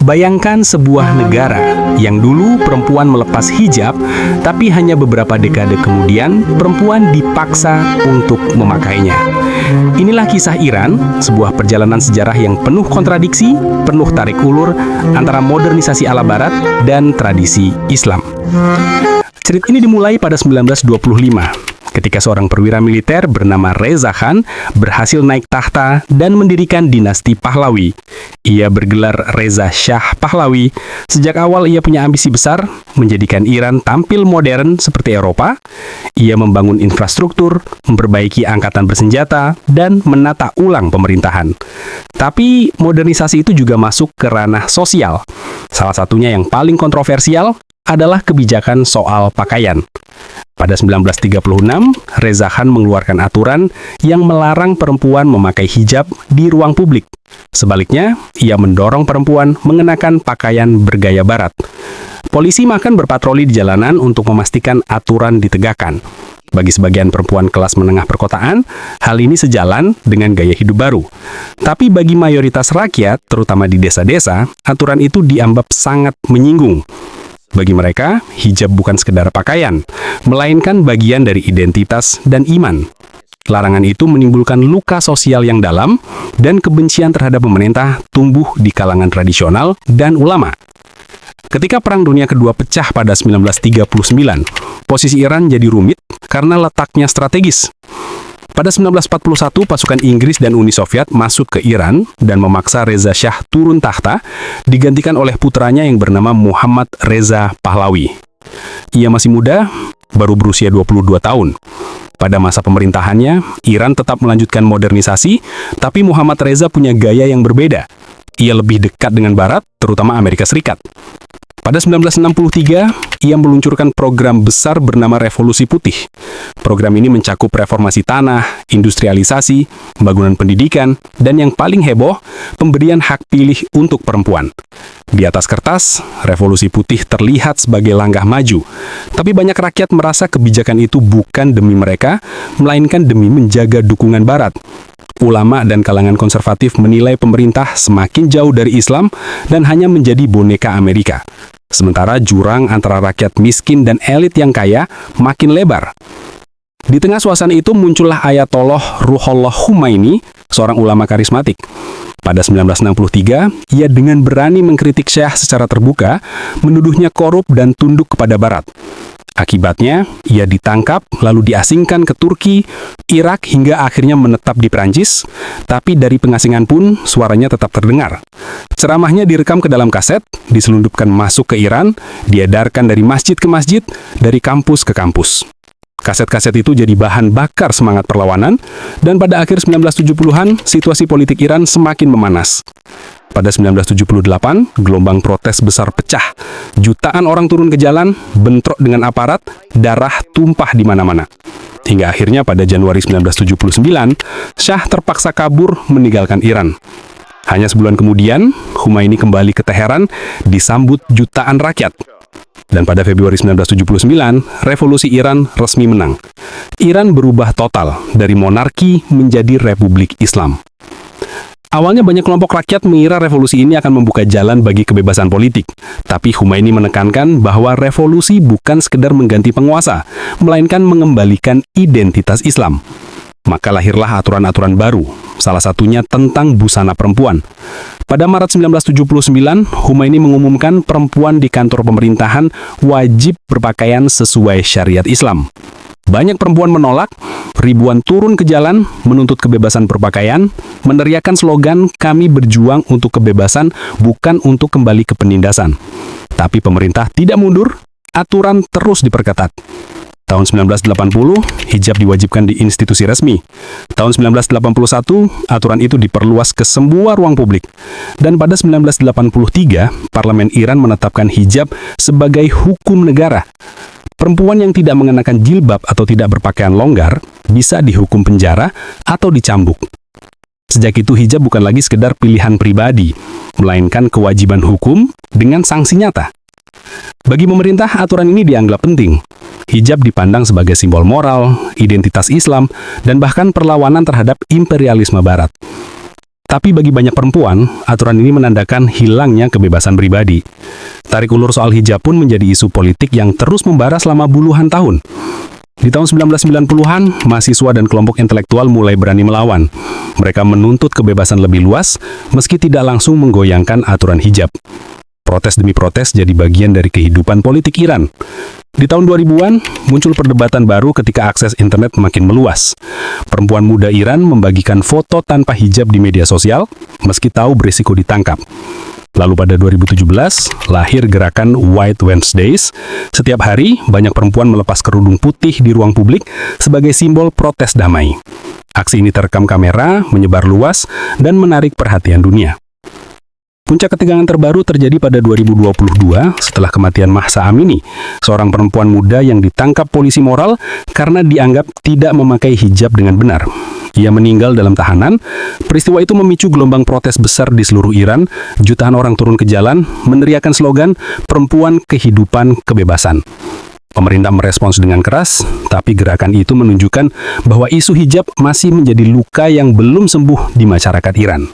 Bayangkan sebuah negara yang dulu perempuan melepas hijab, tapi hanya beberapa dekade kemudian perempuan dipaksa untuk memakainya. Inilah kisah Iran, sebuah perjalanan sejarah yang penuh kontradiksi, penuh tarik ulur antara modernisasi ala Barat dan tradisi Islam. Cerita ini dimulai pada 1925. Ketika seorang perwira militer bernama Reza Khan berhasil naik tahta dan mendirikan dinasti Pahlawi. Ia bergelar Reza Shah Pahlawi. Sejak awal ia punya ambisi besar, menjadikan Iran tampil modern seperti Eropa. Ia membangun infrastruktur, memperbaiki angkatan bersenjata, dan menata ulang pemerintahan. Tapi modernisasi itu juga masuk ke ranah sosial. Salah satunya yang paling kontroversial adalah kebijakan soal pakaian. Pada 1936, Reza Khan mengeluarkan aturan yang melarang perempuan memakai hijab di ruang publik. Sebaliknya, ia mendorong perempuan mengenakan pakaian bergaya Barat. Polisi bahkan berpatroli di jalanan untuk memastikan aturan ditegakkan. Bagi sebagian perempuan kelas menengah perkotaan, hal ini sejalan dengan gaya hidup baru. Tapi bagi mayoritas rakyat, terutama di desa-desa, aturan itu dianggap sangat menyinggung. Bagi mereka, hijab bukan sekedar pakaian, melainkan bagian dari identitas dan iman. Larangan itu menimbulkan luka sosial yang dalam dan kebencian terhadap pemerintah tumbuh di kalangan tradisional dan ulama. Ketika Perang Dunia Kedua pecah pada 1939, posisi Iran jadi rumit karena letaknya strategis. Pada 1941, pasukan Inggris dan Uni Soviet masuk ke Iran dan memaksa Reza Shah turun tahta, digantikan oleh putranya yang bernama Muhammad Reza Pahlawi. Ia masih muda, baru berusia 22 tahun. Pada masa pemerintahannya, Iran tetap melanjutkan modernisasi, tapi Muhammad Reza punya gaya yang berbeda. Ia lebih dekat dengan Barat, terutama Amerika Serikat. Pada 1963, ia meluncurkan program besar bernama Revolusi Putih. Program ini mencakup reformasi tanah, industrialisasi, pembangunan pendidikan, dan yang paling heboh, pemberian hak pilih untuk perempuan. Di atas kertas, Revolusi Putih terlihat sebagai langkah maju. Tapi banyak rakyat merasa kebijakan itu bukan demi mereka, melainkan demi menjaga dukungan Barat. Ulama dan kalangan konservatif menilai pemerintah semakin jauh dari Islam dan hanya menjadi boneka Amerika. Sementara jurang antara rakyat miskin dan elit yang kaya makin lebar. Di tengah suasana itu muncullah Ayatollah Ruhollah Khomeini, seorang ulama karismatik. Pada 1963, ia dengan berani mengkritik Syah secara terbuka, menuduhnya korup dan tunduk kepada Barat. Akibatnya, ia ditangkap lalu diasingkan ke Turki, Irak hingga akhirnya menetap di Perancis, tapi dari pengasingan pun suaranya tetap terdengar. Ceramahnya direkam ke dalam kaset, diselundupkan masuk ke Iran, diedarkan dari masjid ke masjid, dari kampus ke kampus. Kaset-kaset itu jadi bahan bakar semangat perlawanan, dan pada akhir 1970-an, situasi politik Iran semakin memanas. Pada 1978, gelombang protes besar pecah. Jutaan orang turun ke jalan, bentrok dengan aparat, darah tumpah di mana-mana. Hingga akhirnya pada Januari 1979, Shah terpaksa kabur meninggalkan Iran. Hanya sebulan kemudian, Khomeini kembali ke Teheran, disambut jutaan rakyat. Dan pada Februari 1979, revolusi Iran resmi menang. Iran berubah total dari monarki menjadi republik Islam. Awalnya banyak kelompok rakyat mengira revolusi ini akan membuka jalan bagi kebebasan politik. Tapi Khomeini menekankan bahwa revolusi bukan sekedar mengganti penguasa, melainkan mengembalikan identitas Islam. Maka lahirlah aturan-aturan baru, salah satunya tentang busana perempuan. Pada Maret 1979, Khomeini mengumumkan perempuan di kantor pemerintahan wajib berpakaian sesuai syariat Islam. Banyak perempuan menolak, ribuan turun ke jalan menuntut kebebasan berpakaian, meneriakkan slogan "Kami berjuang untuk kebebasan, bukan untuk kembali ke penindasan". Tapi pemerintah tidak mundur, aturan terus diperketat. Tahun 1980, hijab diwajibkan di institusi resmi. Tahun 1981, aturan itu diperluas ke semua ruang publik. Dan pada 1983, Parlemen Iran menetapkan hijab sebagai hukum negara. Perempuan yang tidak mengenakan jilbab atau tidak berpakaian longgar bisa dihukum penjara atau dicambuk. Sejak itu hijab bukan lagi sekedar pilihan pribadi, melainkan kewajiban hukum dengan sanksi nyata. Bagi pemerintah, aturan ini dianggap penting. Hijab dipandang sebagai simbol moral, identitas Islam, dan bahkan perlawanan terhadap imperialisme Barat. Tapi bagi banyak perempuan, aturan ini menandakan hilangnya kebebasan pribadi. Tarik ulur soal hijab pun menjadi isu politik yang terus membara selama puluhan tahun. Di tahun 1990-an, mahasiswa dan kelompok intelektual mulai berani melawan. Mereka menuntut kebebasan lebih luas, meski tidak langsung menggoyangkan aturan hijab. Protes demi protes jadi bagian dari kehidupan politik Iran. Di tahun 2000-an, muncul perdebatan baru ketika akses internet makin meluas. Perempuan muda Iran membagikan foto tanpa hijab di media sosial, meski tahu berisiko ditangkap. Lalu pada 2017, lahir gerakan White Wednesdays. Setiap hari, banyak perempuan melepas kerudung putih di ruang publik sebagai simbol protes damai. Aksi ini terekam kamera, menyebar luas, dan menarik perhatian dunia. Puncak ketegangan terbaru terjadi pada 2022 setelah kematian Mahsa Amini, seorang perempuan muda yang ditangkap polisi moral karena dianggap tidak memakai hijab dengan benar. Ia meninggal dalam tahanan. Peristiwa itu memicu gelombang protes besar di seluruh Iran. Jutaan orang turun ke jalan, meneriakan slogan "Perempuan, Kehidupan, Kebebasan". Pemerintah merespons dengan keras, tapi gerakan itu menunjukkan bahwa isu hijab masih menjadi luka yang belum sembuh di masyarakat Iran.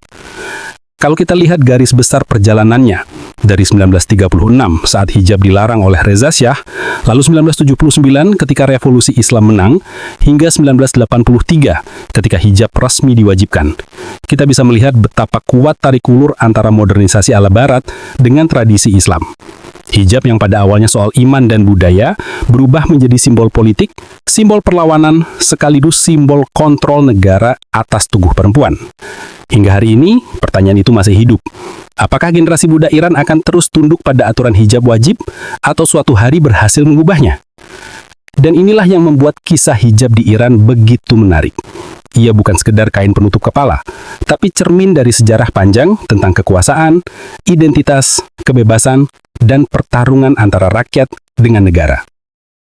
Kalau kita lihat garis besar perjalanannya, dari 1936 saat hijab dilarang oleh Reza Shah, lalu 1979 ketika revolusi Islam menang, hingga 1983 ketika hijab resmi diwajibkan. Kita bisa melihat betapa kuat tarik ulur antara modernisasi ala Barat dengan tradisi Islam. Hijab yang pada awalnya soal iman dan budaya berubah menjadi simbol politik, simbol perlawanan, sekaligus simbol kontrol negara atas tubuh perempuan. Hingga hari ini, pertanyaan itu masih hidup. Apakah generasi muda Iran akan terus tunduk pada aturan hijab wajib atau suatu hari berhasil mengubahnya? Dan inilah yang membuat kisah hijab di Iran begitu menarik. Ia bukan sekedar kain penutup kepala, tapi cermin dari sejarah panjang tentang kekuasaan, identitas, kebebasan, dan pertarungan antara rakyat dengan negara.